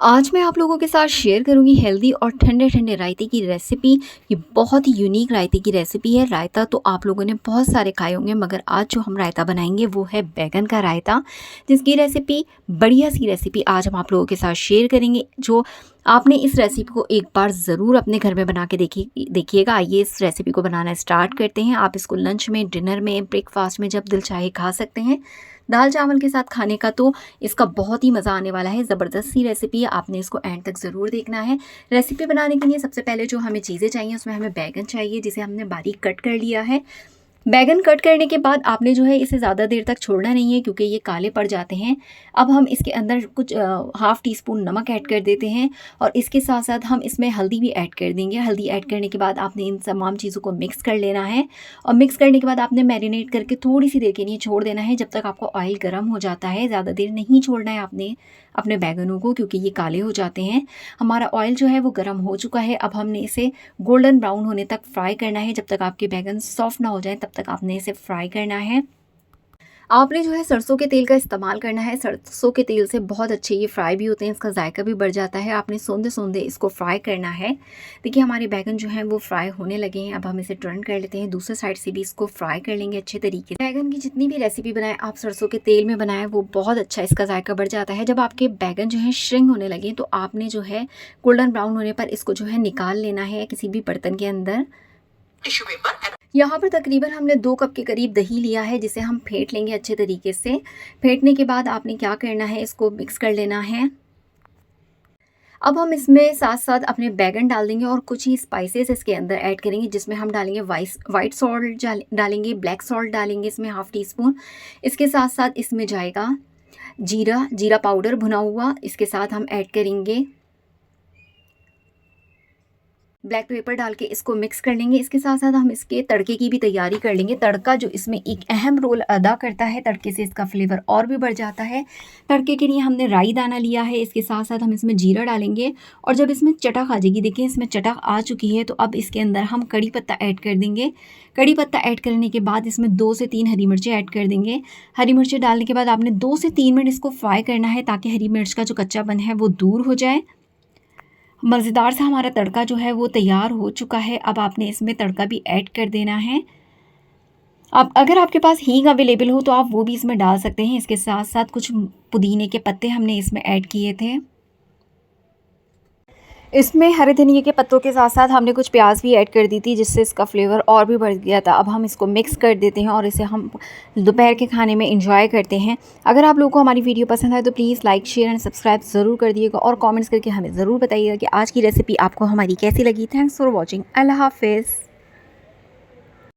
आज मैं आप लोगों के साथ शेयर करूंगी हेल्दी और ठंडे ठंडे रायते की रेसिपी। ये बहुत ही यूनिक रायते की रेसिपी है। रायता तो आप लोगों ने बहुत सारे खाए होंगे, मगर आज जो हम रायता बनाएंगे वो है बैगन का रायता, जिसकी रेसिपी बढ़िया सी रेसिपी आज हम आप लोगों के साथ शेयर करेंगे। जो आपने इस रेसिपी को एक बार ज़रूर अपने घर में बना के देखिएगा। आइए इस रेसिपी को बनाना स्टार्ट करते हैं। आप इसको लंच में, डिनर में, ब्रेकफास्ट में जब दिल चाहे खा सकते हैं। दाल चावल के साथ खाने का तो इसका बहुत ही मज़ा आने वाला है। ज़बरदस्त सी रेसिपी है, आपने इसको एंड तक ज़रूर देखना है। रेसिपी बनाने के लिए सबसे पहले जो हमें चीज़ें चाहिए, उसमें हमें बैगन चाहिए, जिसे हमने बारीक कट कर लिया है। बैगन कट करने के बाद आपने जो है इसे ज़्यादा देर तक छोड़ना नहीं है, क्योंकि ये काले पड़ जाते हैं। अब हम इसके अंदर कुछ हाफ़ टी स्पून नमक ऐड कर देते हैं, और इसके साथ साथ हम इसमें हल्दी भी ऐड कर देंगे। हल्दी ऐड करने के बाद आपने इन तमाम चीज़ों को मिक्स कर लेना है, और मिक्स करने के बाद आपने मैरिनेट करके थोड़ी सी देर के लिए छोड़ देना है, जब तक आपको ऑयल गर्म हो जाता है। ज़्यादा देर नहीं छोड़ना है आपने अपने बैगनों को, क्योंकि ये काले हो जाते हैं। हमारा ऑयल जो है वो गर्म हो चुका है। अब हमने इसे गोल्डन ब्राउन होने तक फ्राई करना है। जब तक आपके बैगन सॉफ्ट ना हो जाए तब तक आपने इसे फ्राई करना है। आपने जो है सरसों के तेल का इस्तेमाल करना है। सरसों के तेल से बहुत अच्छे ये फ्राई भी होते हैं, इसका जायका भी बढ़ जाता है। आपने सोंदे सोंदे इसको फ्राई करना है। देखिए हमारे बैगन जो हैं वो फ्राई होने लगे हैं। अब हम इसे टर्न कर लेते हैं, दूसरे साइड से भी इसको फ्राई कर लेंगे अच्छे तरीके से। बैगन की जितनी भी रेसिपी बनाएं आप सरसों के तेल में बनाएं, वो बहुत अच्छा इसका जायका बढ़ जाता है। जब आपके बैगन जो है श्रिंक होने लगे तो आपने जो है गोल्डन ब्राउन होने पर इसको जो है निकाल लेना है किसी भी बर्तन के अंदर। Tissue paper. यहाँ पर तकरीबन हमने 2 कप के करीब दही लिया है, जिसे हम फेंट लेंगे अच्छे तरीके से। फेंटने के बाद आपने क्या करना है, इसको मिक्स कर लेना है। अब हम इसमें साथ साथ अपने बैगन डाल देंगे और कुछ ही स्पाइसेस इसके अंदर ऐड करेंगे, जिसमें हम डालेंगे वाइट सॉल्ट डालेंगे, ब्लैक सॉल्ट डालेंगे इसमें हाफ़ टी स्पून। इसके साथ साथ इसमें जाएगा जीरा पाउडर भुना हुआ। इसके साथ हम ऐड करेंगे ब्लैक पेपर डाल के इसको मिक्स कर लेंगे। इसके साथ साथ हम इसके तड़के की भी तैयारी कर लेंगे। तड़का जो इसमें एक अहम रोल अदा करता है, तड़के से इसका फ्लेवर और भी बढ़ जाता है। तड़के के लिए हमने राई दाना लिया है, इसके साथ साथ हम इसमें जीरा डालेंगे। और जब इसमें चटक आ जाएगी, देखिए इसमें चटक आ चुकी है, तो अब इसके अंदर हम कड़ी पत्ता ऐड कर देंगे। कड़ी पत्ता ऐड करने के बाद इसमें 2 से 3 हरी मिर्चें ऐड कर देंगे। हरी मिर्चें डालने के बाद आपने 2 से 3 मिनट इसको फ्राई करना है, ताकि हरी मिर्च का जो कच्चापन है वो दूर हो जाए। मज़ेदार सा हमारा तड़का जो है वो तैयार हो चुका है। अब आपने इसमें तड़का भी ऐड कर देना है। अब अगर आपके पास हींग अवेलेबल हो तो आप वो भी इसमें डाल सकते हैं। इसके साथ साथ कुछ पुदीने के पत्ते हमने इसमें ऐड किए थे। इसमें हरे धनिए के पत्तों के साथ साथ हमने कुछ प्याज भी ऐड कर दी थी, जिससे इसका फ्लेवर और भी बढ़ गया था। अब हम इसको मिक्स कर देते हैं और इसे हम दोपहर के खाने में एंजॉय करते हैं। अगर आप लोगों को हमारी वीडियो पसंद आए तो please like, share and subscribe ज़रूर कर दिएगा, और कमेंट्स करके हमें ज़रूर बताइएगा कि आज की रेसिपी आपको हमारी कैसी लगी। Thanks for watching. अल्लाह हाफिज़।